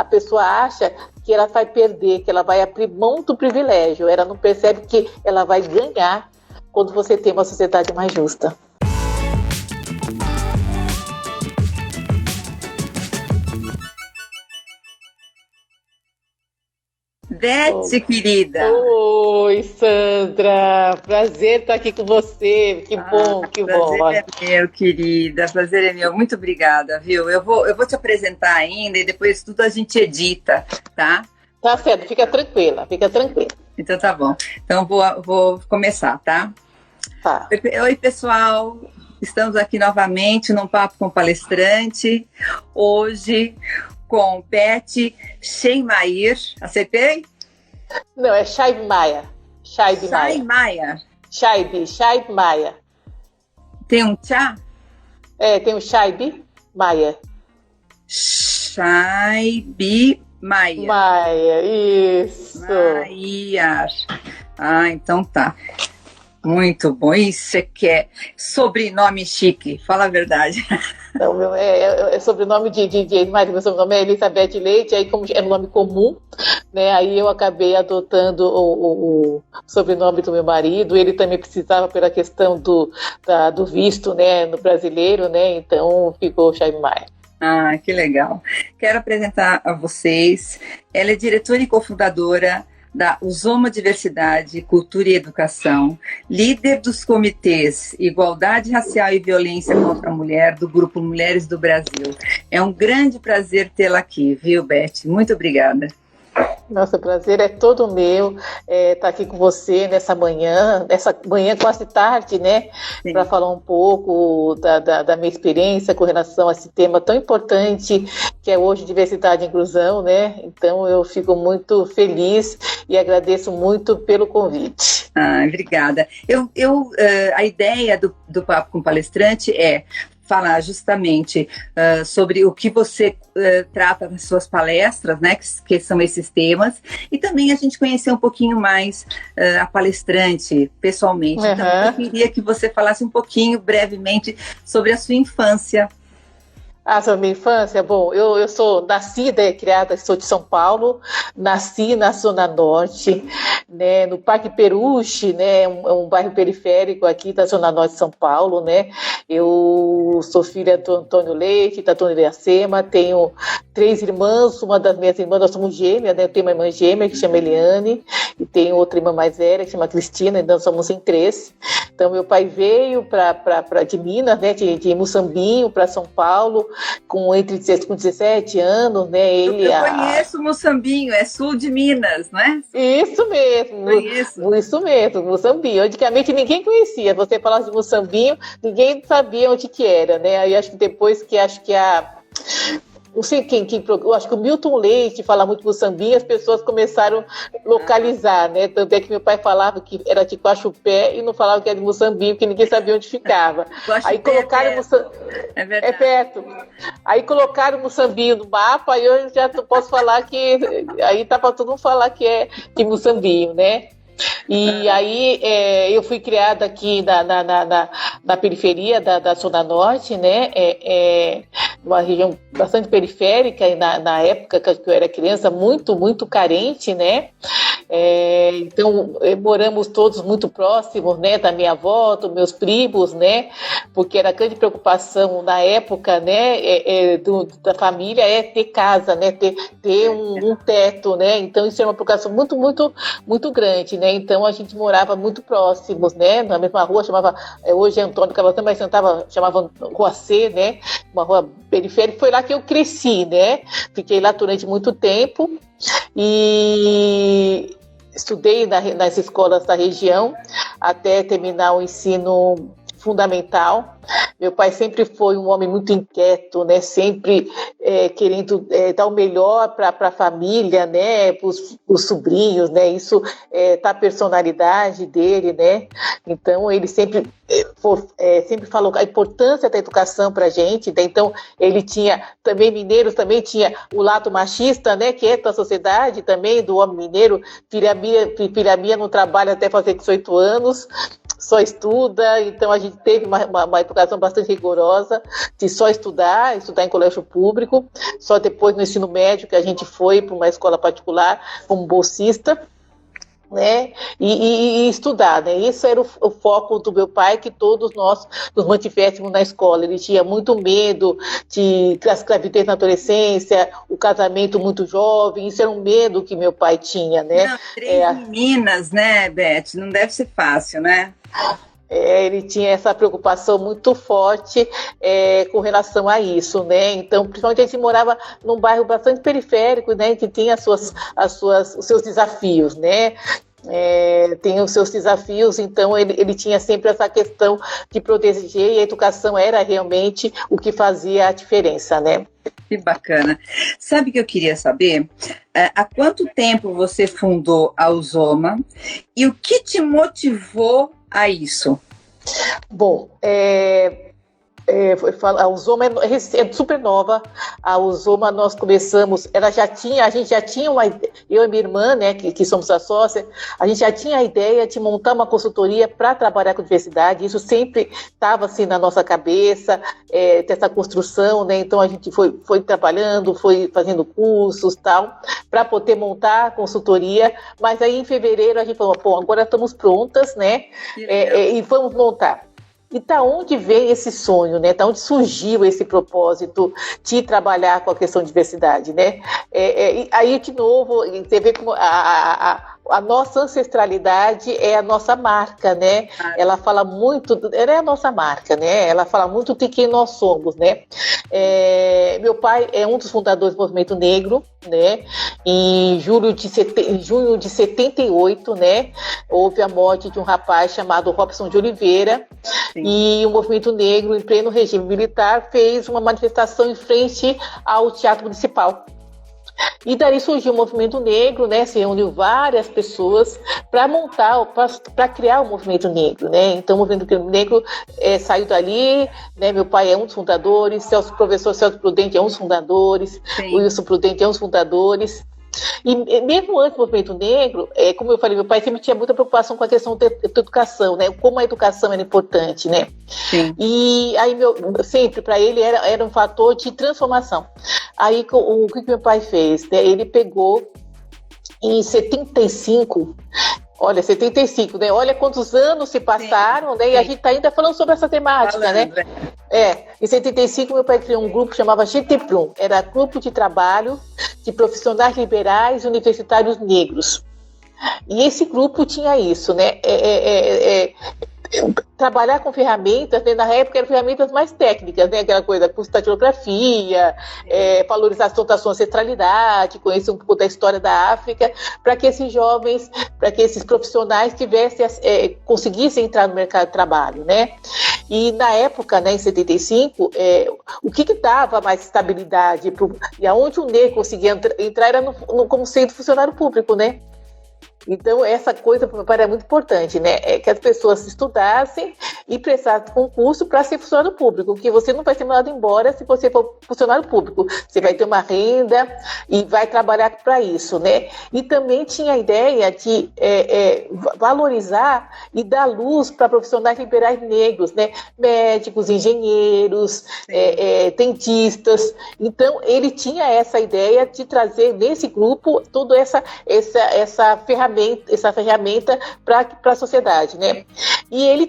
a pessoa acha que ela vai perder, que ela vai abrir mão do privilégio. Ela não percebe que ela vai ganhar quando você tem uma sociedade mais justa. Beth, querida. Oi, Sandra. Prazer estar aqui com você. Que bom, que bom. Prazer é meu, querida. Prazer é meu. Muito obrigada, viu? Eu vou te apresentar ainda e depois tudo a gente edita, tá? Tá certo. Fica tranquila, fica tranquila. Então tá bom. Então vou começar, tá? Tá. Oi, pessoal. Estamos aqui novamente num Papo com Palestrante. Hoje com Beth Scheinmeier. Acertei? Não, é Scheinmeier. Scheinmeier. Tem um tchá? Tem o Scheinmeier. Scheinmeier, isso. Maier. Então tá. Muito bom. Isso é que é sobrenome chique, fala a verdade. Então, é sobrenome de meu sobrenome é Elizabeth Leite, aí como é um nome comum, né, aí eu acabei adotando o sobrenome do meu marido. Ele também precisava pela questão do visto, né, no brasileiro, né, então ficou Scheinmeier. Que legal. Quero apresentar a vocês, ela é diretora e cofundadora da Uzoma Diversidade, Cultura e Educação, líder dos comitês Igualdade Racial e Violência contra a Mulher, do Grupo Mulheres do Brasil. É um grande prazer tê-la aqui, viu, Beth? Muito obrigada. Nossa, o prazer é todo meu estar aqui com você nessa manhã quase tarde, né, para falar um pouco da minha experiência com relação a esse tema tão importante que é hoje diversidade e inclusão, né? Então eu fico muito feliz e agradeço muito pelo convite. Obrigada. A ideia do Papo com Palestrante é falar justamente sobre o que você trata nas suas palestras, né, que são esses temas, e também a gente conhecer um pouquinho mais a palestrante pessoalmente. Então, eu queria que você falasse um pouquinho, brevemente, sobre a sua infância. Sobre minha infância, bom, eu sou nascida e criada, sou de São Paulo, nasci na Zona Norte, né, no Parque Peruche, né, um bairro periférico aqui da Zona Norte de São Paulo, né. Eu sou filha do Antônio Leite, da Dona Iracema, tenho 3 irmãs, uma das minhas irmãs, nós somos gêmeas, né, eu tenho uma irmã gêmea que chama Eliane, e tenho outra irmã mais velha que chama Cristina, então somos em 3. Então meu pai veio de Minas, né, de Mussambinho para São Paulo, com 17 anos, né? Eu conheço Mussambinho, é sul de Minas, não é? Isso mesmo. Isso mesmo, Mussambinho. Antigamente ninguém conhecia. Você falasse de Mussambinho, ninguém sabia onde que era, né? Aí acho que depois não sei eu acho que o Milton Leite fala muito Mussambinho, as pessoas começaram a localizar, né? Tanto é que meu pai falava que era de Guaxupé e não falava que era de Mussambinho, porque ninguém sabia onde ficava. Aí colocaram é perto. Aí colocaram Mussambinho no mapa, aí eu já posso falar que aí tá para todo mundo falar que é de Mussambinho, né? E aí eu fui criada aqui na periferia da Zona Norte, né? Uma região bastante periférica, e na época que eu era criança, muito, muito carente, né? Então, moramos todos muito próximos, né, da minha avó, dos meus primos, né, porque era a grande preocupação na época, né, da família ter casa, né, ter um teto, né, então isso é uma preocupação muito, muito, muito grande, né, então a gente morava muito próximos, né, na mesma rua, hoje é Antônio Cavalcante, mas chamava Rua C, né, uma rua periférica, foi lá que eu cresci, né, fiquei lá durante muito tempo e estudei nas escolas da região até terminar o ensino fundamental. Meu pai sempre foi um homem muito inquieto, né? Sempre querendo dar o melhor para a família, né? Para os sobrinhos, né? Isso tá a personalidade dele, né? Então ele sempre falou a importância da educação para a gente, né? Então ele tinha também mineiros, também tinha o lado machista, né? Que é da sociedade também do homem mineiro. Filha minha não trabalha até fazer 18 anos. só estuda, então a gente teve uma educação bastante rigorosa de só estudar em colégio público, só depois no ensino médio que a gente foi para uma escola particular como bolsista, né, e estudar, né, isso era o foco do meu pai, que todos nós nos mantivéssemos na escola. Ele tinha muito medo da gravidez na adolescência, o casamento muito jovem, isso era um medo que meu pai tinha, né. Não, 3 meninas, né, Beth, não deve ser fácil, né? Ele tinha essa preocupação muito forte com relação a isso, né? Então, principalmente a gente morava num bairro bastante periférico, né? Que tinha os seus desafios, né? Tem os seus desafios, então ele tinha sempre essa questão de proteger, e a educação era realmente o que fazia a diferença, né? Que bacana. Sabe o que eu queria saber? Há quanto tempo você fundou a Uzoma e o que te motivou a isso? Bom, a Uzoma é super nova. A Uzoma nós começamos, a gente já tinha uma ideia, eu e minha irmã, né, que somos a sócia, a gente já tinha a ideia de montar uma consultoria para trabalhar com diversidade. Isso sempre estava assim na nossa cabeça, dessa construção, né? Então a gente foi trabalhando, foi fazendo cursos, tal, para poder montar a consultoria. Mas aí em fevereiro a gente falou, pô, agora estamos prontas, né? E vamos montar. E da onde vem esse sonho, né? Da onde surgiu esse propósito de trabalhar com a questão de diversidade, né? Aí, de novo, você vê como a nossa ancestralidade é a nossa marca, né? Ela fala muito, ela é a nossa marca, né? Ela fala muito de quem nós somos, né? Meu pai é um dos fundadores do Movimento Negro, né? Em junho de 78, né? Houve a morte de um rapaz chamado Robson de Oliveira. Sim. E o Movimento Negro, em pleno regime militar, fez uma manifestação em frente ao Teatro Municipal. E daí surgiu o Movimento Negro, né? Se reuniu várias pessoas para criar o Movimento Negro, né? Então o Movimento Negro saiu dali, né? Meu pai é um dos fundadores, o professor Celso Prudente é um dos fundadores, sim. O Wilson Prudente é um dos fundadores. E mesmo antes do Movimento Negro, como eu falei, meu pai sempre tinha muita preocupação com a questão da educação, né? Como a educação era importante, né? Sim. E aí sempre para ele era um fator de transformação. Aí o que meu pai fez? Né? Ele pegou em 75. Olha, 75, né? Olha quantos anos se passaram, sim, né? Sim. E a gente está ainda falando sobre essa temática, né? Em 75, meu pai criou um grupo que chamava GTPRUM. Era Grupo de Trabalho de Profissionais Liberais e Universitários Negros. E esse grupo tinha isso, né? Trabalhar com ferramentas, né? Na época eram ferramentas mais técnicas, né? Aquela coisa, curso de datilografia, valorização da sua ancestralidade, conhecer um pouco da história da África, para que esses jovens, para que esses profissionais conseguissem entrar no mercado de trabalho, né? E na época, né, em 75, o que dava mais estabilidade e aonde o negro conseguia entrar era como sendo funcionário público, né? Então, essa coisa para o meu pai era muito importante, né? Que as pessoas estudassem e prestassem concurso para ser funcionário público, porque você não vai ser mandado embora se você for funcionário público. Você vai ter uma renda e vai trabalhar para isso, né? E também tinha a ideia de valorizar e dar luz para profissionais liberais negros, né? Médicos, engenheiros, dentistas. Então, ele tinha essa ideia de trazer nesse grupo toda essa ferramenta para a sociedade, né? E ele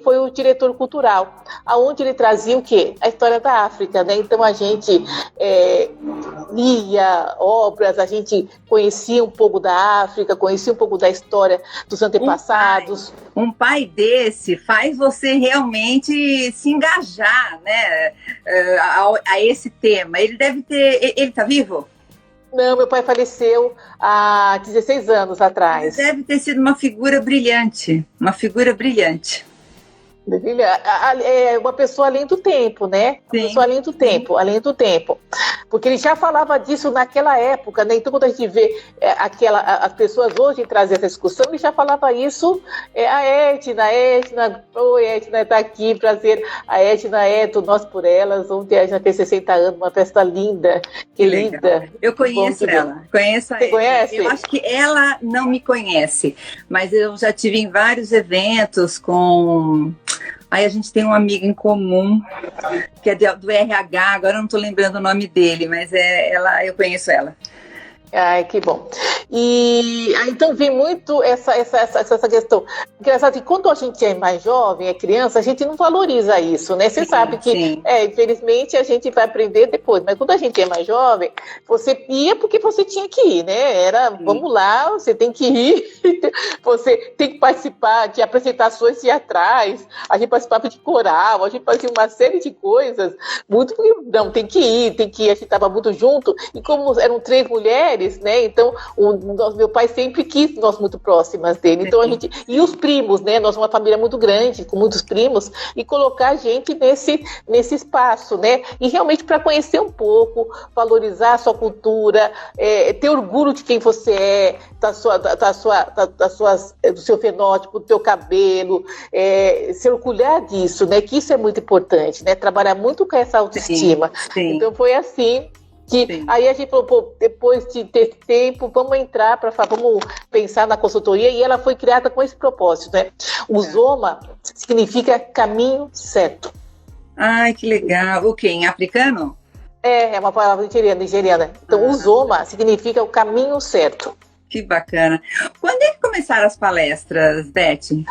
foi o diretor cultural, aonde ele trazia o quê? A história da África, né? Então a gente lia obras, a gente conhecia um pouco da África, conhecia um pouco da história dos antepassados. Um pai desse faz você realmente se engajar, né? A esse tema. Ele deve ter... Ele está vivo? Não, meu pai faleceu há 16 anos atrás. Deve ter sido uma figura brilhante, É uma pessoa além do tempo, né? Uma pessoa além do tempo, além do tempo. Porque ele já falava disso naquela época, né? Então, quando a gente vê as pessoas hoje trazem essa discussão, ele já falava isso. A Etna, oi, Etna está aqui, prazer. A Etna é do Nós por Elas, onde a Etna tem 60 anos, uma festa linda, que linda. Eu conheço ela, conheço a Etna. Você conhece? Eu acho que ela não me conhece, mas eu já tive em vários eventos com... Aí a gente tem um amigo em comum, que é do RH, agora eu não estou lembrando o nome dele, mas eu conheço ela. Ai, que bom. E então vem muito essa questão. Engraçado que quando a gente é mais jovem, é criança, a gente não valoriza isso, né? Você sabe que, infelizmente, a gente vai aprender depois. Mas quando a gente é mais jovem, você ia porque você tinha que ir, né? Vamos lá, você tem que ir, você tem que participar de apresentações teatrais, a gente participava de coral, a gente fazia uma série de coisas, tem que ir, a gente estava muito junto, e como eram 3 mulheres, né? Então, meu pai sempre quis nós muito próximas dele. Então, e os primos, né? Nós uma família muito grande, com muitos primos, e colocar a gente nesse espaço, né? E realmente para conhecer um pouco, valorizar a sua cultura, ter orgulho de quem você é, do seu fenótipo, do seu cabelo, se orgulhar disso, né? Que isso é muito importante, né? Trabalhar muito com essa autoestima. Sim. Então, foi assim. Aí a gente falou, pô, depois de ter tempo, vamos pensar na consultoria, e ela foi criada com esse propósito, né? O Zoma significa caminho certo. Ai, que legal. O quê? Em africano? É uma palavra nigeriana. Então, o Zoma significa o caminho certo. Que bacana. Quando é que começaram as palestras, Beth?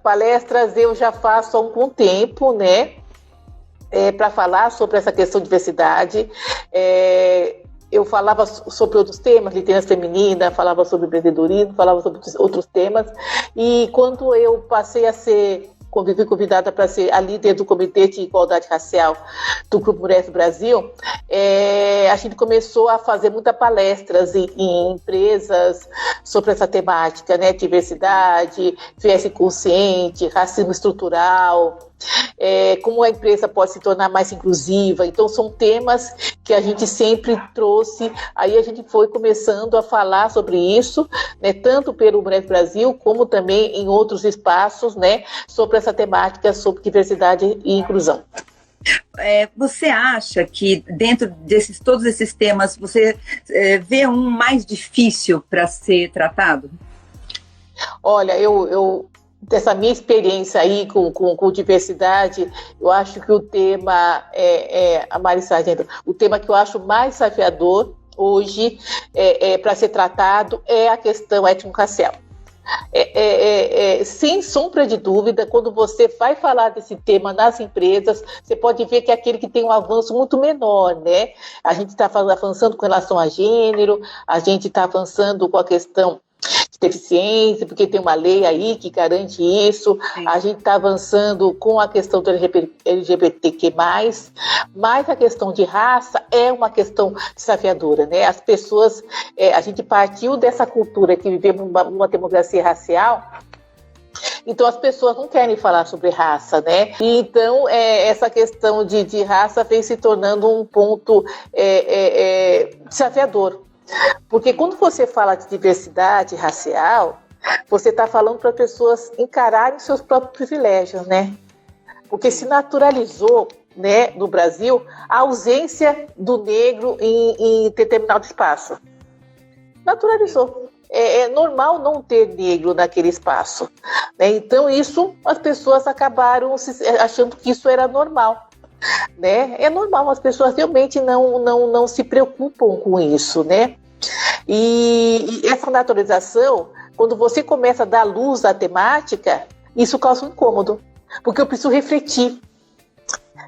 Palestras eu já faço há algum tempo, né? Para falar sobre essa questão de diversidade. Eu falava sobre outros temas, liderança feminina, falava sobre empreendedorismo, falava sobre outros temas. E quando eu passei a fui convidada para ser a líder do Comitê de Igualdade Racial do Grupo Mulheres do Brasil, a gente começou a fazer muitas palestras em empresas sobre essa temática, né? Diversidade, viés consciente, racismo estrutural, como a empresa pode se tornar mais inclusiva. Então, são temas que a gente sempre trouxe. Aí a gente foi começando a falar sobre isso, né, tanto pelo Mulheres Brasil, como também em outros espaços, né, sobre essa temática, sobre diversidade e inclusão. Você acha que dentro todos esses temas, você vê um mais difícil para ser tratado? Olha, dessa minha experiência aí com diversidade, eu acho que o tema, a Marissa, o tema que eu acho mais desafiador hoje para ser tratado é a questão étnico-racial. Sem sombra de dúvida, quando você vai falar desse tema nas empresas, você pode ver que é aquele que tem um avanço muito menor, né? A gente está avançando com relação a gênero, a gente está avançando com a questão de deficiência, porque tem uma lei aí que garante isso. Sim. A gente está avançando com a questão do LGBTQ+, mas a questão de raça é uma questão desafiadora, né? As pessoas, a gente partiu dessa cultura que vivemos uma democracia racial. Então as pessoas não querem falar sobre raça, né? E então essa questão de raça vem se tornando um ponto desafiador. Porque quando você fala de diversidade racial, você está falando para as pessoas encararem seus próprios privilégios, né? Porque se naturalizou, né, no Brasil a ausência do negro em determinado espaço. Naturalizou. É normal não ter negro naquele espaço, né? Então isso, as pessoas acabaram achando que isso era normal. Né? É normal, as pessoas realmente não se preocupam com isso, né? E essa naturalização, quando você começa a dar luz à temática, isso causa um incômodo, porque eu preciso refletir.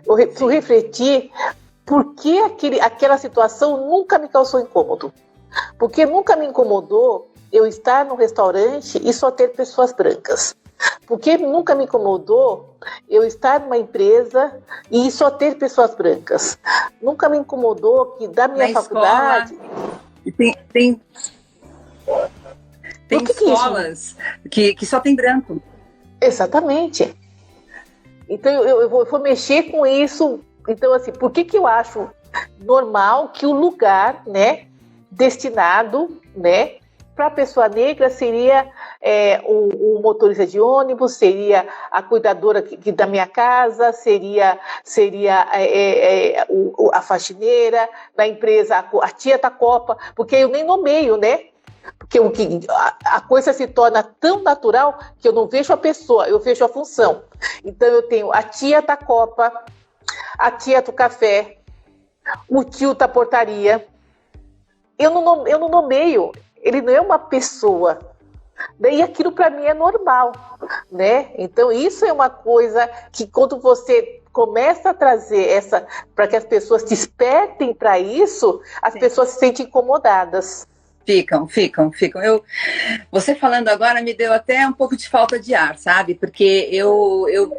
Eu preciso refletir por que aquela situação nunca me causou incômodo. Porque nunca me incomodou eu estar num restaurante e só ter pessoas brancas. Porque nunca me incomodou eu estar numa empresa e só ter pessoas brancas. Nunca me incomodou que da minha faculdade... Tem escolas que só tem branco. Exatamente. Então eu vou mexer com isso. Então, assim, por que eu acho normal que o lugar, né, destinado, né, para a pessoa negra seria o motorista de ônibus, seria a cuidadora da minha casa, seria a faxineira da empresa, a tia da Copa, porque eu nem nomeio, né? Porque a coisa se torna tão natural que eu não vejo a pessoa, eu vejo a função. Então eu tenho a tia da Copa, a tia do café, o tio da portaria. Eu não nomeio, ele não é uma pessoa. E aquilo para mim é normal, né? Então isso é uma coisa que quando você começa a trazer para que as pessoas despertem para isso, as pessoas se sentem incomodadas. Ficam. Você falando agora me deu até um pouco de falta de ar, sabe? Porque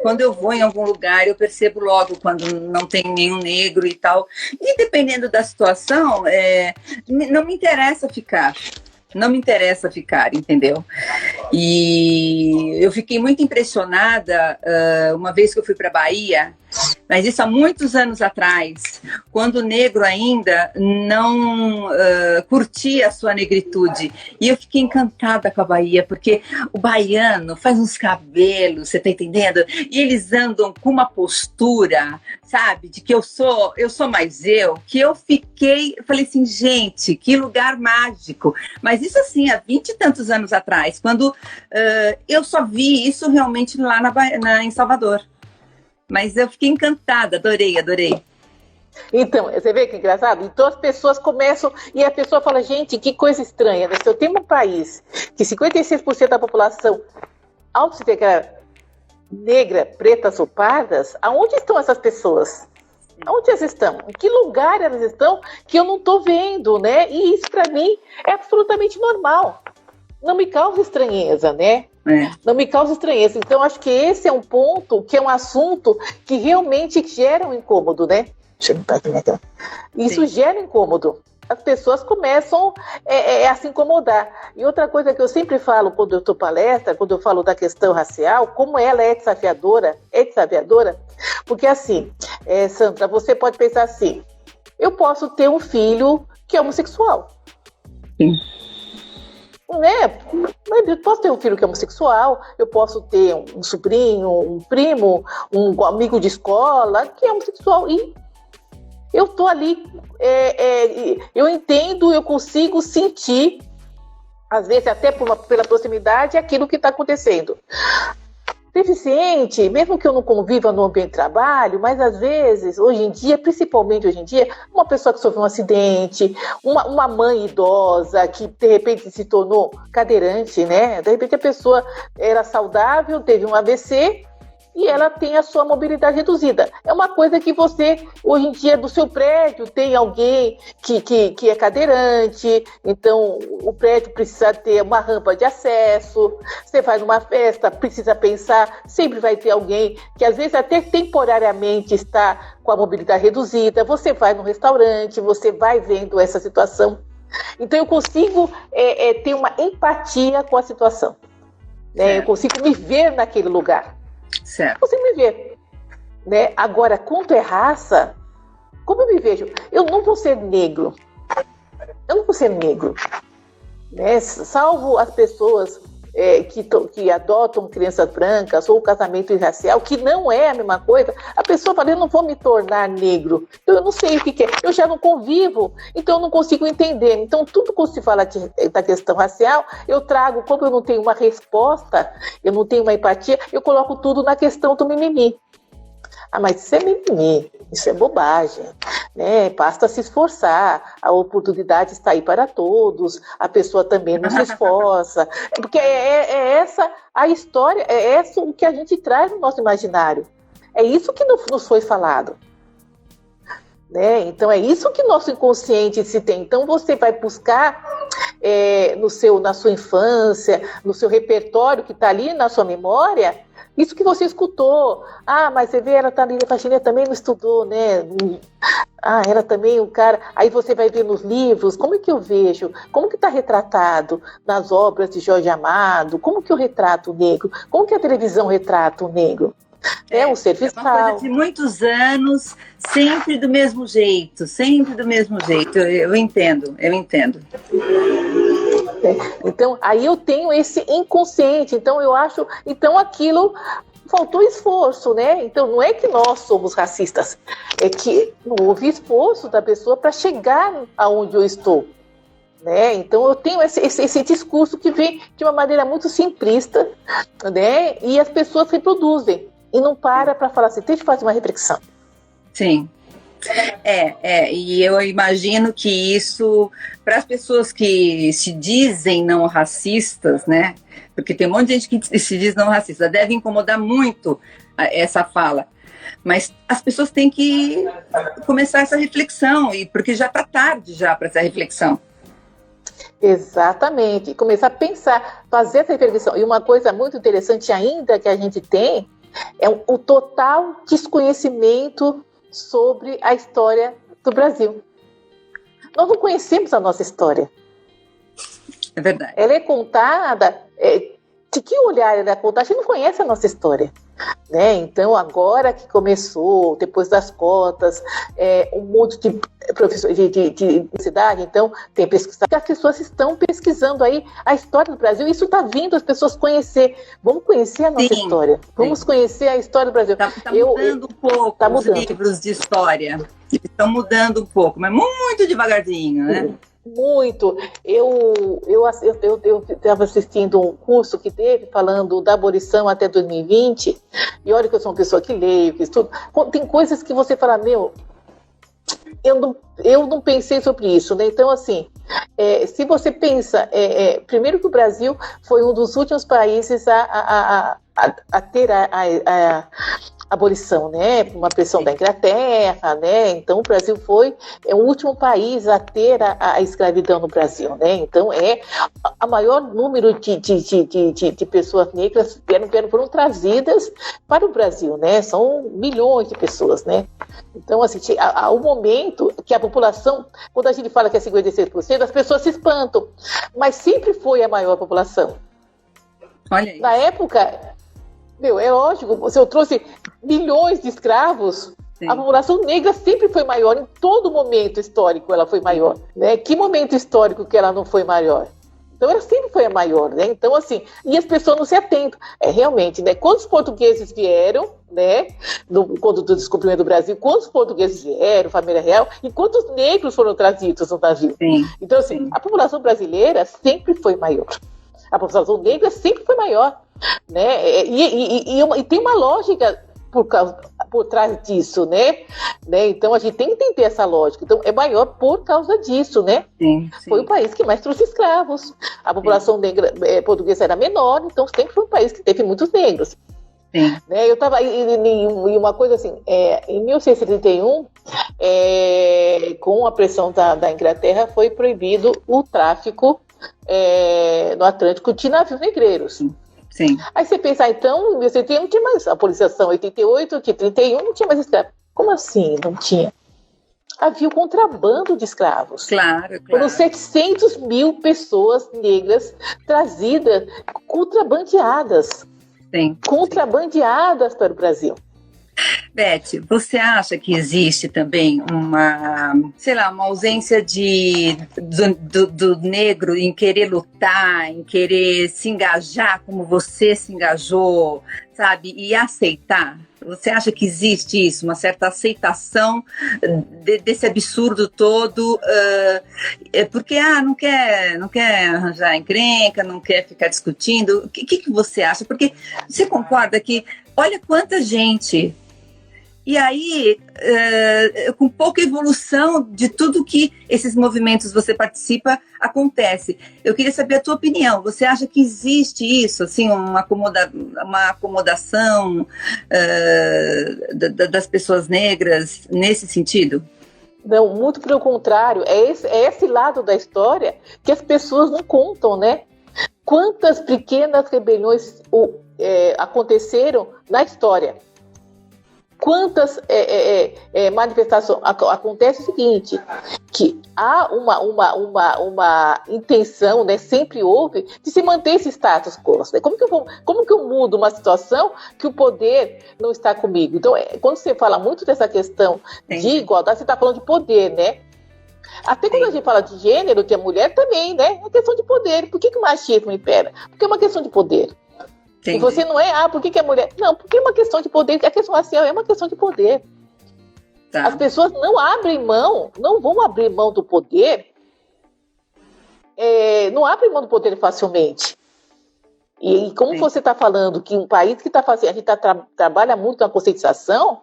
quando eu vou em algum lugar, eu percebo logo quando não tem nenhum negro e tal. E dependendo da situação, não me interessa ficar. Não me interessa ficar, entendeu? E eu fiquei muito impressionada uma vez que eu fui para a Bahia, mas isso há muitos anos atrás, quando o negro ainda não curtia a sua negritude. E eu fiquei encantada com a Bahia, porque o baiano faz uns cabelos, você tá entendendo? E eles andam com uma postura, sabe, de que eu sou mais que eu falei assim, gente, que lugar mágico. Mas isso assim, há 20 e tantos anos atrás, quando eu só vi isso realmente lá em Salvador. Mas eu fiquei encantada, adorei. Então, você vê que engraçado? Então as pessoas começam, e a pessoa fala, gente, que coisa estranha, né? Se eu tenho um país que 56% da população auto-integra negra, pretas ou pardas, aonde estão essas pessoas? Aonde elas estão? Em que lugar elas estão que eu não estou vendo, né? E isso para mim é absolutamente normal. Não me causa estranheza, né? Não me causa estranheza. Então, acho que esse é um ponto, que é um assunto que realmente gera um incômodo, né? Isso Sim. Gera incômodo. As pessoas começam a se incomodar. E outra coisa que eu sempre falo quando eu estou palestra, quando eu falo da questão racial, como ela é desafiadora, porque assim, Sandra, você pode pensar assim, eu posso ter um filho que é homossexual. Sim. Né? Eu posso ter um filho que é homossexual, eu posso ter um sobrinho, um primo, um amigo de escola que é homossexual e eu tô ali, eu entendo, eu consigo sentir, às vezes até pela proximidade, aquilo que está acontecendo. Deficiente, mesmo que eu não conviva no ambiente de trabalho, mas às vezes, hoje em dia, principalmente hoje em dia, uma pessoa que sofreu um acidente, uma mãe idosa que de repente se tornou cadeirante, né? De repente a pessoa era saudável, teve um AVC e ela tem a sua mobilidade reduzida. É uma coisa que você, hoje em dia, do seu prédio, tem alguém que é cadeirante, então o prédio precisa ter uma rampa de acesso, você vai numa festa, precisa pensar, sempre vai ter alguém que às vezes até temporariamente está com a mobilidade reduzida, você vai no restaurante, você vai vendo essa situação. Então eu consigo ter uma empatia com a situação, né? Eu consigo me ver naquele lugar. Certo. Você me vê, né? Agora, quanto é raça, como eu me vejo? Eu não vou ser negro. Né? Salvo as pessoas que adotam crianças brancas ou casamento irracial, que não é a mesma coisa. A pessoa fala, eu não vou me tornar negro. Então, eu não sei o que é. Eu já não convivo, então eu não consigo entender. Então, tudo que se fala da questão racial, eu trago, como eu não tenho uma resposta, eu não tenho uma empatia, eu coloco tudo na questão do mimimi. Ah, mas isso é mimimi, isso é bobagem, né? Basta se esforçar, a oportunidade está aí para todos, a pessoa também não se esforça, porque é essa a história, é isso o que a gente traz no nosso imaginário, é isso que nos foi falado. Né? Então é isso que nosso inconsciente se tem. Então você vai buscar na sua infância, no seu repertório que está ali na sua memória, isso que você escutou. Ah, mas você vê, ela tá ali, a faxineira também não estudou, né? Ah, ela também, o cara... Aí você vai ver nos livros, como é que eu vejo? Como que está retratado nas obras de Jorge Amado? Como que eu retrato o negro? Como que a televisão retrata o negro? É um ser fiscal. É uma coisa de muitos anos, sempre do mesmo jeito, sempre do mesmo jeito. Eu entendo. Então, aí eu tenho esse inconsciente. Então, eu acho... Então, aquilo... Faltou esforço, né? Então, não é que nós somos racistas. É que não houve esforço da pessoa para chegar aonde eu estou. Né? Então eu tenho esse discurso que vem de uma maneira muito simplista, né? E as pessoas reproduzem e não para falar assim, tem que fazer uma reflexão. Sim. E eu imagino que isso, para as pessoas que se dizem não racistas, né? Porque tem um monte de gente que se diz não racista, deve incomodar muito essa fala. Mas as pessoas têm que começar essa reflexão, porque já está tarde já para essa reflexão. Exatamente, e começar a pensar, fazer essa reflexão. E uma coisa muito interessante ainda que a gente tem é o total desconhecimento sobre a história do Brasil. Nós não conhecemos a nossa história. É verdade. Ela é contada, de que olhar ela é contada? A gente não conhece a nossa história. Né? Então, agora que começou, depois das cotas, um monte de professores de universidade, então, tem pesquisa. As pessoas estão pesquisando aí a história do Brasil, isso está vindo as pessoas conhecer. Vamos conhecer a nossa história. Vamos conhecer a história do Brasil. Está mudando um pouco os livros de história. Estão mudando um pouco, mas muito devagarzinho, né? Muito. Eu estava assistindo um curso que teve falando da abolição até 2020, e olha que eu sou uma pessoa que leio, que estudo. Tem coisas que você fala, eu não pensei sobre isso, né? Então, assim, se você pensa, primeiro que o Brasil foi um dos últimos países a ter a abolição, né? Uma pressão da Inglaterra, né? Então o Brasil foi o último país a ter a escravidão no Brasil, né? Então a maior número de pessoas negras foram trazidas para o Brasil, né? São milhões de pessoas, né? Então, assim, há um momento que a população, quando a gente fala que é 56%, as pessoas se espantam, mas sempre foi a maior população. Olha aí. Na época, é lógico, se eu trouxe milhões de escravos, sim, a população negra sempre foi maior, em todo momento histórico ela foi maior, né? Que momento histórico que ela não foi maior? Então ela sempre foi a maior, né? Então, assim, e as pessoas não se atentam. Realmente, né? Quantos portugueses vieram, né? Quando do descobrimento do Brasil, quantos portugueses vieram, família real, e quantos negros foram trazidos no navio? Sim, então, assim, sim, a população brasileira sempre foi maior. A população negra sempre foi maior, né? E tem uma lógica por trás disso, né? Então a gente tem que entender essa lógica. Então é maior por causa disso, né? Sim. Foi o país que mais trouxe escravos. A população negra portuguesa era menor, então sempre foi um país que teve muitos negros. Sim. Né? Eu estava em uma coisa assim, em 1631, com a pressão da Inglaterra, foi proibido o tráfico no Atlântico de navios negreiros. Sim. Aí você pensa, então, em 1931 não tinha mais, a abolição 88, de 31 não tinha mais escravos. Como assim não tinha? Havia o contrabando de escravos. Claro. Foram 700 mil pessoas negras trazidas, contrabandeadas. Sim. Contrabandeadas para o Brasil. Beth, você acha que existe também uma ausência do negro em querer lutar, em querer se engajar como você se engajou, sabe? E aceitar? Você acha que existe isso, uma certa aceitação desse absurdo todo? Porque não quer arranjar encrenca, não quer ficar discutindo. O que você acha? Porque você concorda que, olha quanta gente... E aí, com pouca evolução de tudo que esses movimentos você participa, acontece. Eu queria saber a tua opinião. Você acha que existe isso, assim, uma acomodação das pessoas negras nesse sentido? Não, muito pelo contrário. É esse lado da história que as pessoas não contam, né? Quantas pequenas rebeliões aconteceram na história? quantas manifestações. Acontece o seguinte, que há uma intenção, né, sempre houve, de se manter esse status quo. Né? Como que eu mudo uma situação que o poder não está comigo? Então, quando você fala muito dessa questão de igualdade, você está falando de poder, né? Até quando a gente fala de gênero, que é mulher também, né? É uma questão de poder. Por que o machismo impera? Porque é uma questão de poder. Entendi. E você não é, por que é mulher? Não, porque é uma questão de poder. A questão racial é uma questão de poder. Tá. As pessoas não abrem mão, não vão abrir mão do poder, não abrem mão do poder facilmente. E como você está falando que um país que está fazendo, a gente trabalha muito na conscientização,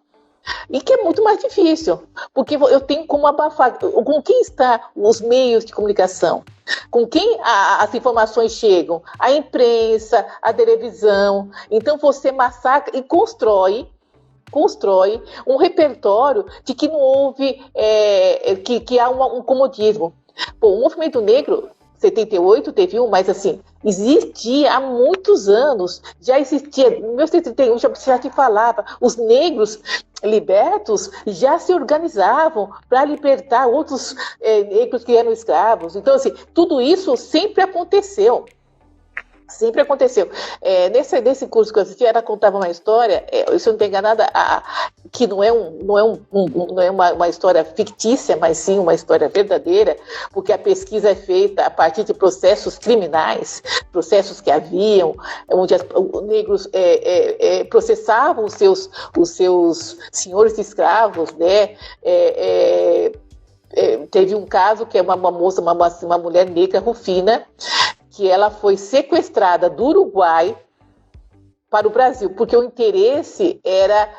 e que é muito mais difícil, porque eu tenho como abafar, com quem está os meios de comunicação, com quem as informações chegam, a imprensa, a televisão. Então você massacra e constrói um repertório de que não houve, que há um comodismo. Pô, o movimento negro 78 teve mas assim, existia há muitos anos, já existia, em 1931 já te falava, os negros libertos já se organizavam para libertar outros negros que eram escravos. Então, assim, tudo isso sempre aconteceu. Sempre aconteceu. Nesse curso que eu assisti, ela contava uma história, se eu não estou enganada, que não é uma história fictícia, mas sim uma história verdadeira, porque a pesquisa é feita a partir de processos criminais, processos que haviam, onde os negros processavam os seus senhores de escravos, né? Teve um caso que é uma moça, uma mulher negra, Rufina, que ela foi sequestrada do Uruguai para o Brasil, porque o interesse era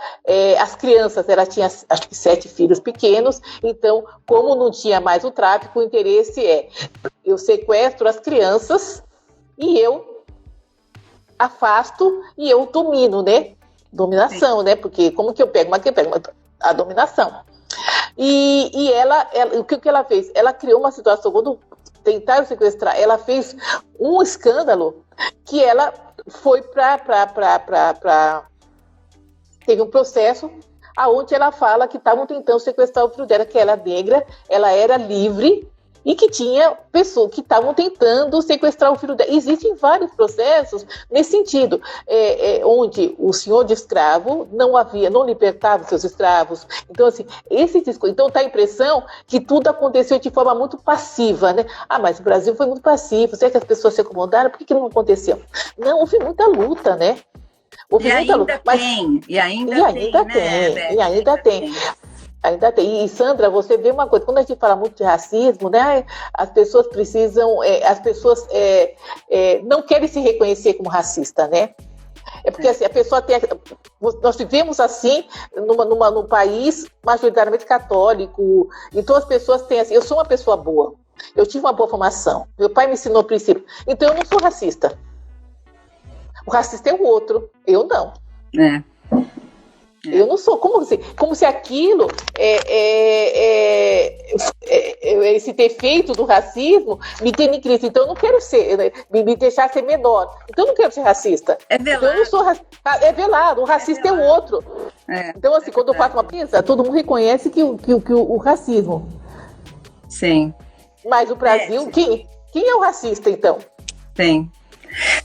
as crianças. Ela tinha, acho que 7 filhos pequenos, então, como não tinha mais o tráfico, o interesse eu sequestro as crianças e eu afasto e eu domino, né? Dominação, né? Porque como que eu pego? Mas que eu pego? A dominação. E ela, o que ela fez? Ela criou uma situação, quando tentaram sequestrar, ela fez um escândalo que ela foi teve um processo aonde ela fala que estavam tentando sequestrar o filho dela, que ela era negra, ela era livre, e que tinha pessoas que estavam tentando sequestrar o filho dela. Existem vários processos nesse sentido, onde o senhor de escravo não libertava os seus escravos. Então, assim, então dá a impressão que tudo aconteceu de forma muito passiva, né? Mas o Brasil foi muito passivo, será que as pessoas se acomodaram? Por que não aconteceu? Não, houve muita luta, né? E ainda tem. Ainda tem. E, Sandra, você vê uma coisa, quando a gente fala muito de racismo, né, as pessoas precisam, não querem se reconhecer como racista, né? É porque assim, a pessoa nós vivemos assim num país majoritariamente católico, então as pessoas têm assim, eu sou uma pessoa boa, eu tive uma boa formação, meu pai me ensinou o princípio, então eu não sou racista. O racista é o outro, eu não. Eu não sou, como se aquilo, esse defeito do racismo me denigrisse. Então eu não quero me deixar ser menor. Então eu não quero ser racista. É velado. Então eu não sou é velado, o racista é o outro. Então assim, quando eu faço uma pesquisa, todo mundo reconhece que o racismo. Sim. Mas o Brasil, quem é o racista então? Sim.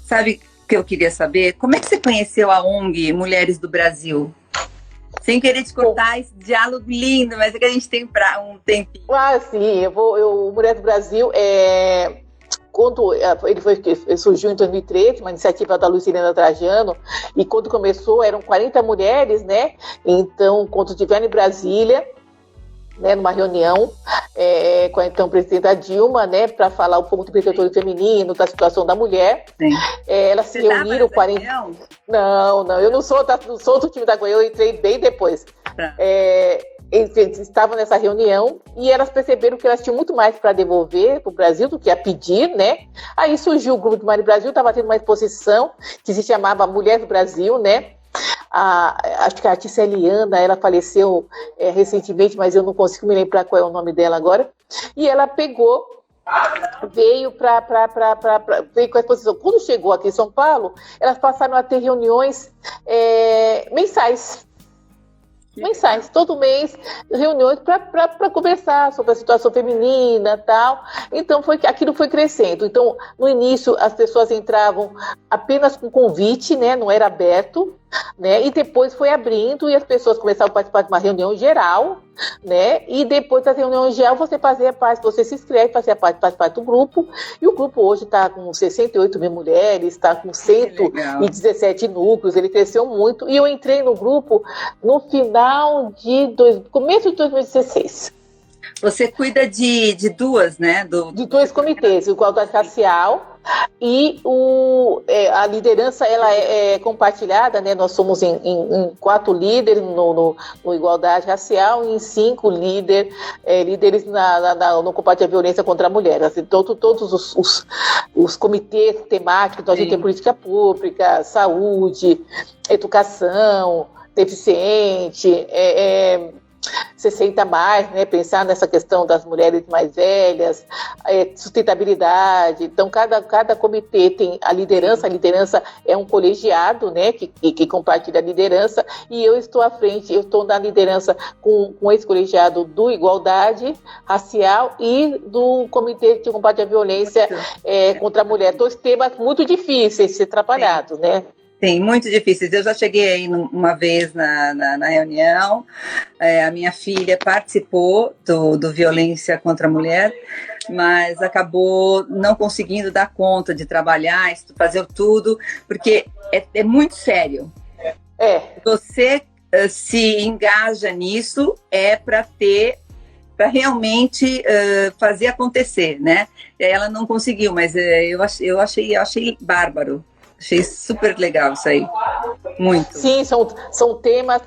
Sabe o que eu queria saber? Como é que você conheceu a ONG Mulheres do Brasil? Sem querer te cortar esse diálogo lindo, mas é que a gente tem um tempinho. Sim, o Mulheres do Brasil, quando ele surgiu em 2013, uma iniciativa da Lucilena Trajano, e quando começou eram 40 mulheres, né? Então, quando estiveram em Brasília, né, numa reunião com a então presidenta Dilma, né, para falar um pouco do empreendedorismo feminino, da situação da mulher. Elas se reuniram 40. Não, eu não sou do time da Goiânia, eu entrei bem depois. Eles estavam nessa reunião e elas perceberam que elas tinham muito mais para devolver para o Brasil do que a pedir, né? Aí surgiu o Grupo de Mulher do Brasil, estava tendo uma exposição que se chamava Mulher do Brasil, né? Acho que a artista Eliana, ela faleceu recentemente, mas eu não consigo me lembrar qual é o nome dela agora. E ela veio veio com a exposição. Quando chegou aqui em São Paulo, elas passaram a ter reuniões mensais. mensais, todo mês, reuniões para conversar sobre a situação feminina e tal. Então, aquilo foi crescendo. Então, no início, as pessoas entravam apenas com convite, né? Não era aberto, né? E depois foi abrindo e as pessoas começavam a participar de uma reunião geral, né? E depois da reunião geral, você fazia parte, você se inscreve, fazia parte, faz parte do grupo. E o grupo hoje está com 68 mil mulheres, está com 117 núcleos, ele cresceu muito. E eu entrei no grupo no começo de 2016. Você cuida de duas, né? De dois comitês, o igualdade racial e a liderança ela é compartilhada, né? Nós somos em 4 líderes no igualdade racial e em 5 líderes no combate à violência contra a mulher. Assim, todos os comitês temáticos, então a gente tem política pública, saúde, educação, deficiente, 60 mais, né? Pensar nessa questão das mulheres mais velhas, sustentabilidade. Então, cada comitê tem a liderança é um colegiado, né? Que compartilha a liderança, e eu estou à frente, eu estou na liderança com esse colegiado do Igualdade Racial e do Comitê de Combate à Violência contra a Mulher. 2 temas muito difíceis de ser trabalhados, né? Sim, muito difíceis. Eu já cheguei aí uma vez na reunião, a minha filha participou do Violência contra a Mulher, mas acabou não conseguindo dar conta de trabalhar, fazer tudo, porque é muito sério. Você se engaja nisso, para realmente fazer acontecer, né? Ela não conseguiu, mas eu achei bárbaro. Achei super legal isso aí. Muito. Sim, são temas.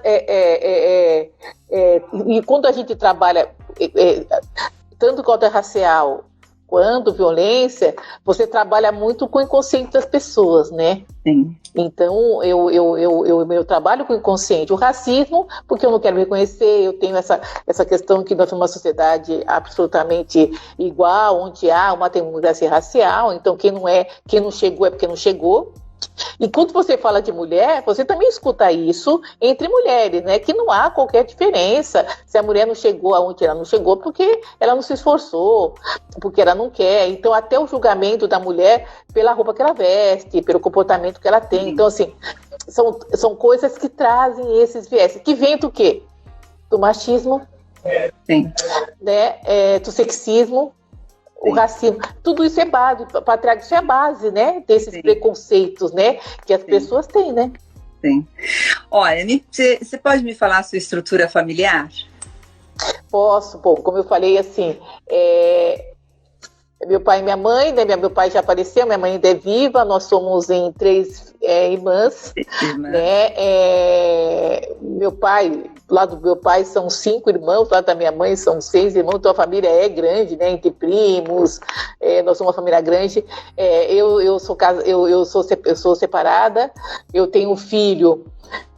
E quando a gente trabalha tanto contra racial quanto violência, você trabalha muito com o inconsciente das pessoas, né? Sim. Então, eu trabalho com o inconsciente. O racismo, porque eu não quero me reconhecer, eu tenho essa questão que nós somos uma sociedade absolutamente igual, onde há uma democracia racial, então quem não chegou é porque não chegou. E quando você fala de mulher, você também escuta isso entre mulheres, né? Que não há qualquer diferença se a mulher não chegou aonde ela não chegou porque ela não se esforçou, porque ela não quer. Então, até o julgamento da mulher pela roupa que ela veste, pelo comportamento que ela tem. Então, assim, são coisas que trazem esses viés. Que vem do quê? Do machismo, né? Do sexismo, o racismo, tudo isso é base, patriarcado, isso é a base, né, desses preconceitos, né, que as pessoas têm, né? Sim. Olha, você pode me falar a sua estrutura familiar? Posso, bom, como eu falei, assim, meu pai e minha mãe, né, meu pai já faleceu, minha mãe ainda é viva, nós somos em 3 irmãs, né, meu pai, do lado do meu pai são 5 irmãos, do lado da minha mãe são 6 irmãos, então a família é grande, né, entre primos, nós somos uma família grande. Eu sou separada, eu tenho um filho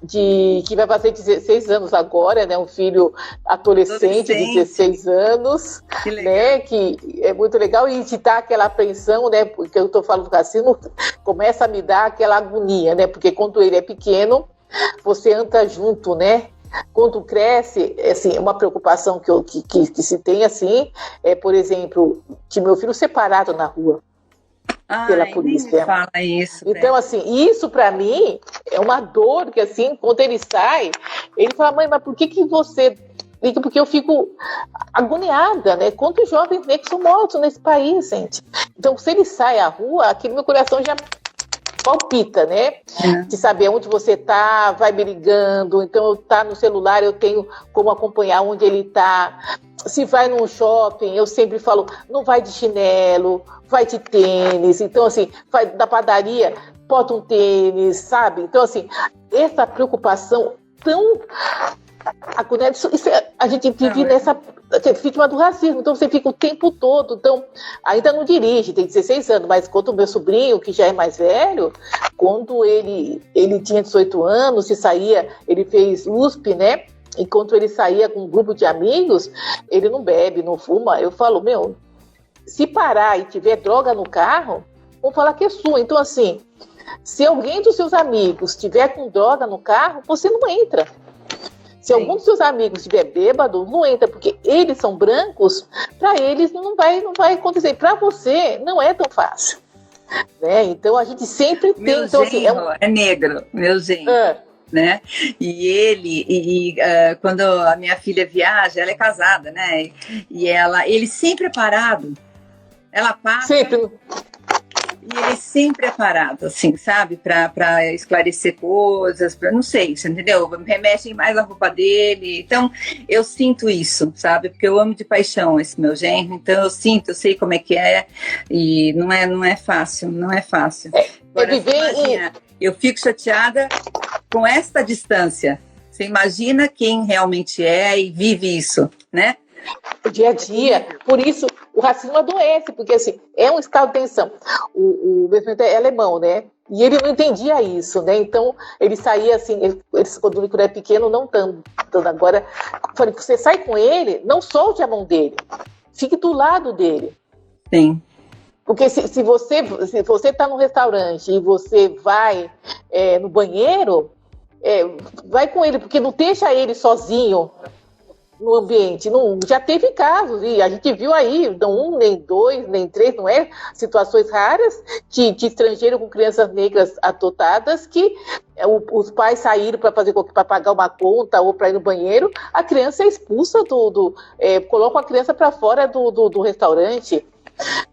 que vai fazer 16 anos agora, né, um filho adolescente de 16 anos, né, que é muito legal, e te dá aquela apreensão, né, porque eu estou falando do racismo, começa a me dar aquela agonia, né, porque quando ele é pequeno, você anda junto, né. Quando cresce, assim, uma preocupação que se tem, assim, por exemplo, de meu filho separado na rua pela polícia. Fala isso, então, assim, isso para mim é uma dor, que assim, quando ele sai, ele fala, mãe, mas por que você liga? Porque eu fico agoniada, né? Quantos jovens negros são mortos nesse país, gente? Então, se ele sai à rua, aquele meu coração já palpita, né? De saber onde você tá, vai me ligando, então eu tá no celular, eu tenho como acompanhar onde ele tá. Se vai num shopping, eu sempre falo, não vai de chinelo, vai de tênis. Então, assim, vai da padaria, bota um tênis, sabe? Então, assim, essa preocupação tão agoniada, a gente vive nessa vítima do racismo, então você fica o tempo todo, então ainda não dirige, tem 16 anos, mas quando o meu sobrinho, que já é mais velho, quando ele tinha 18 anos, se saía, ele fez USP, né, enquanto ele saía com um grupo de amigos, ele não bebe, não fuma, eu falo, se parar e tiver droga no carro, vão falar que é sua, então assim, se alguém dos seus amigos tiver com droga no carro, você não entra. Se algum dos seus amigos estiver bêbado, não entra, porque eles são brancos, para eles não vai acontecer. Para você, não é tão fácil. Né? Então, a gente sempre tem... Meu então, genro assim, é negro, meu genro. Né? E quando a minha filha viaja, ela é casada, né? E ele sempre é parado. Ela passa... Sempre... E ele sempre é parado, assim, sabe? Para esclarecer coisas, não sei, você entendeu? Remexem mais a roupa dele. Então, eu sinto isso, sabe? Porque eu amo de paixão esse meu genro. Então, eu sei como é que é. E não é fácil, não é fácil. Agora, imagina, eu fico chateada com esta distância. Você imagina quem realmente é e vive isso, né? O dia a dia. Por isso, o racismo adoece, porque assim, é um estado de tensão. O meu filho é alemão, né? E ele não entendia isso, né? Então, ele saía assim, quando o Nico era pequeno, não tanto. Agora, falei, você sai com ele, não solte a mão dele. Fique do lado dele. Sim. Porque se você está num restaurante e você vai no banheiro, vai com ele, porque não deixa ele sozinho no ambiente. Não, já teve casos, e a gente viu aí, não um, nem dois, nem três, não é? Situações raras de estrangeiro com crianças negras adotadas que os pais saíram para pagar uma conta ou para ir no banheiro, a criança é expulsa coloca a criança para fora do restaurante,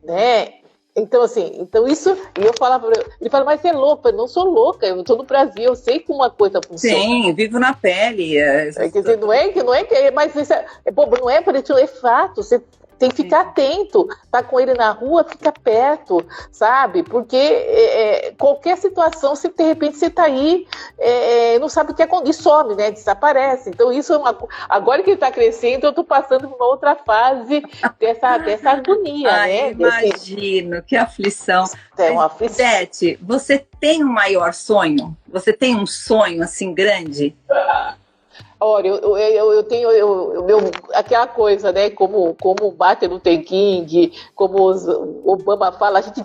né? Então, assim, isso, e eu falava, ele fala, mas você é louca? Eu não sou louca, eu estou no Brasil, eu sei como uma coisa funciona. Sim, vivo na pele. Quer dizer, não é que, mas isso é bobo, não é, é fato, você tem que ficar atento, tá com ele na rua, fica perto, sabe? Porque qualquer situação, se de repente você tá aí, não sabe o que acontece, some, né? Desaparece. Então isso agora que ele tá crescendo, eu tô passando por uma outra fase dessa agonia, né? Imagino, que aflição. É uma aflição. Beth, você tem um maior sonho? Você tem um sonho assim grande? Olha, eu tenho aquela coisa, né? Como o Martin Luther King, como o Obama fala, a gente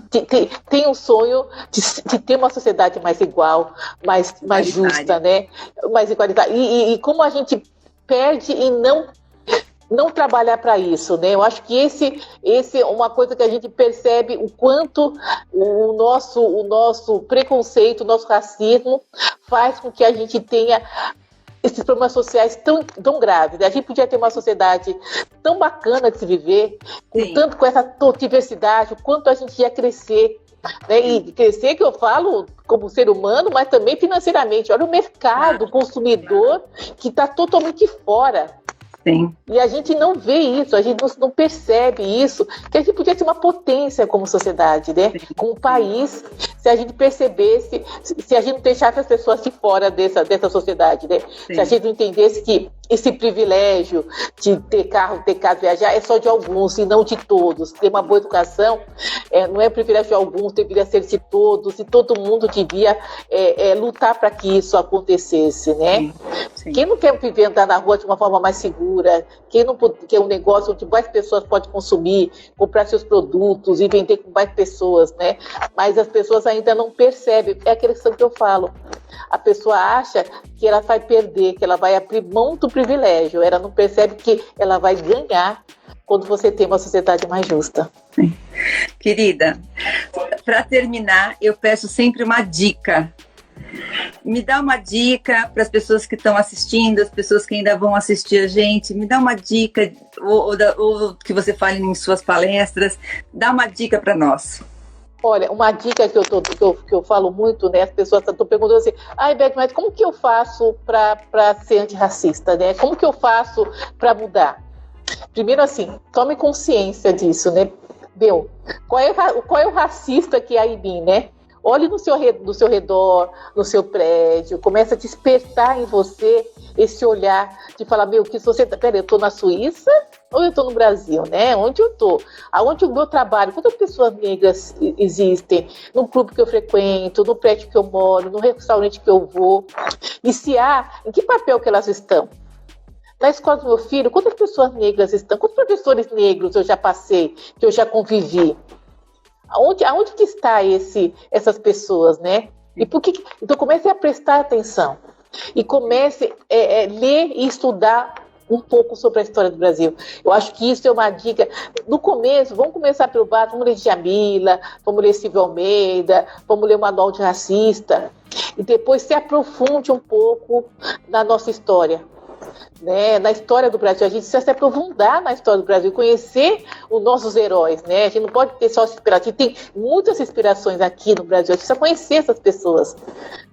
tem um sonho de ter uma sociedade mais igual, mais justa, né? Mais igualitária. E como a gente perde e não trabalhar para isso, né? Eu acho que esse é uma coisa que a gente percebe o quanto o nosso preconceito, o nosso racismo faz com que a gente tenha esses problemas sociais tão graves. A gente podia ter uma sociedade tão bacana de se viver, com essa diversidade, o quanto a gente ia crescer. Né? E crescer, que eu falo como ser humano, mas também financeiramente. Olha o mercado, o consumidor, que está totalmente fora. Sim. E a gente não vê isso, a gente não percebe isso, que a gente podia ser uma potência como sociedade, né? Como país, se a gente percebesse, se a gente não deixasse as pessoas de fora dessa sociedade, né? Se a gente não entendesse que esse privilégio de ter carro, ter casa, viajar, é só de alguns e não de todos. Ter uma boa educação não é privilégio de alguns, deveria ser de todos, e todo mundo devia lutar para que isso acontecesse, né? Sim. Quem não quer viver, andar na rua de uma forma mais segura, quem não quer um negócio onde mais pessoas podem consumir, comprar seus produtos e vender com mais pessoas, né? Mas as pessoas ainda não percebem, é aquela questão que eu falo. A pessoa acha que ela vai perder, que ela vai abrir mão do privilégio. Ela não percebe que ela vai ganhar quando você tem uma sociedade mais justa. Querida, para terminar, eu peço sempre uma dica. Me dá uma dica para as pessoas que estão assistindo, as pessoas que ainda vão assistir a gente. Me dá uma dica, ou que você fale em suas palestras. Dá uma dica para nós. Olha, uma dica que eu falo muito, né? As pessoas estão perguntando assim, Beth, mas como que eu faço para ser antirracista, né? Como que eu faço para mudar? Primeiro, assim, tome consciência disso, né? Meu, qual é o racista que há em mim, né? Olhe no seu redor, no seu prédio, começa a despertar em você esse olhar de falar, que se você... Peraí, eu estou na Suíça ou eu estou no Brasil, né? Onde eu estou? Aonde o meu trabalho? Quantas pessoas negras existem? No clube que eu frequento, no prédio que eu moro, no restaurante que eu vou? E se há, em que papel que elas estão? Na escola do meu filho, quantas pessoas negras estão? Quantos professores negros eu já passei, que eu já convivi? Aonde que está essas pessoas, né? E por que? Então comece a prestar atenção. e comece a ler e estudar um pouco sobre a história do Brasil. Eu acho que isso é uma dica. No começo, vamos começar pelo básico, vamos ler Djamila, vamos ler Silvio Almeida, vamos ler o Manual de Racista, e depois se aprofunde um pouco na nossa história. Né, na história do Brasil, a gente precisa se aprofundar na história do Brasil, conhecer os nossos heróis, né? A gente não pode ter só inspiração, a gente tem muitas inspirações aqui no Brasil, a gente precisa conhecer essas pessoas,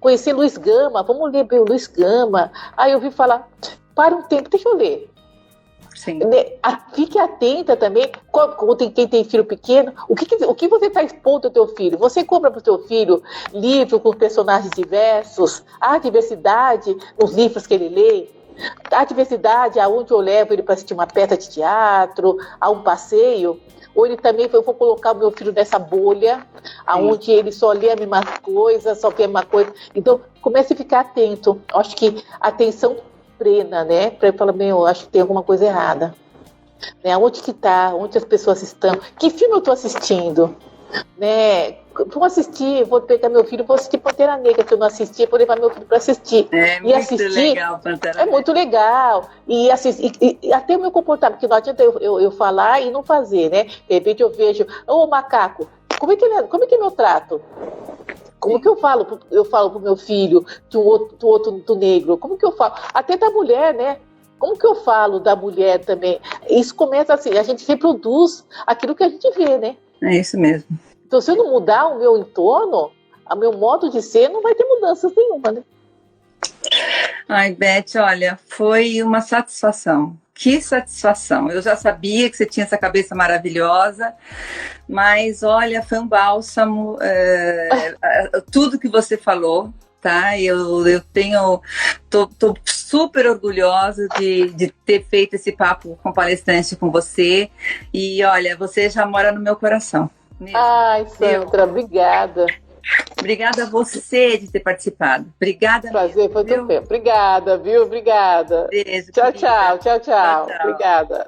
conhecer Luiz Gama, vamos ler bem o Luiz Gama. Aí eu ouvi falar, para um tempo, deixa eu ler. Sim. Fique atenta também, quem tem filho pequeno, o que você está expondo ao teu filho? Você compra para o teu filho livro com personagens diversos, há diversidade nos livros que ele lê? A diversidade, aonde eu levo ele para assistir uma peça de teatro, a um passeio, ou ele também, eu vou colocar o meu filho nessa bolha, aonde ele só lê a mesma coisa, só vê a mesma coisa. Então, comece a ficar atento. Acho que atenção plena, né? Para ele falar, acho que tem alguma coisa errada. Né? Onde que está? Onde as pessoas estão? Que filme eu estou assistindo? Né? Vou assistir, vou pegar meu filho, vou assistir Pantera Negra, que eu não assisti, vou levar meu filho para assistir. Muito assistir, legal, Pantera Negra. É muito legal. E até o meu comportamento, porque não adianta eu falar e não fazer, né? De repente eu vejo, macaco, como é que é meu trato? Como que eu falo? Eu falo pro meu filho, do outro negro, como que eu falo? Até da mulher, né? Como que eu falo da mulher também? Isso começa assim, a gente reproduz aquilo que a gente vê, né? É isso mesmo. Então, se eu não mudar o meu entorno, o meu modo de ser, não vai ter mudanças nenhuma, né? Ai, Beth, olha, foi uma satisfação. Que satisfação. Eu já sabia que você tinha essa cabeça maravilhosa, mas, olha, foi um bálsamo. Tudo que você falou, tá? Tô super orgulhosa de ter feito esse papo com palestrante com você. E, olha, você já mora no meu coração. Mesmo. Ai, Sandra, obrigada. Obrigada a você de ter participado. Obrigada. Prazer, foi teu tempo. Obrigada, viu? Obrigada. Beijo. Tchau, tchau. Obrigada.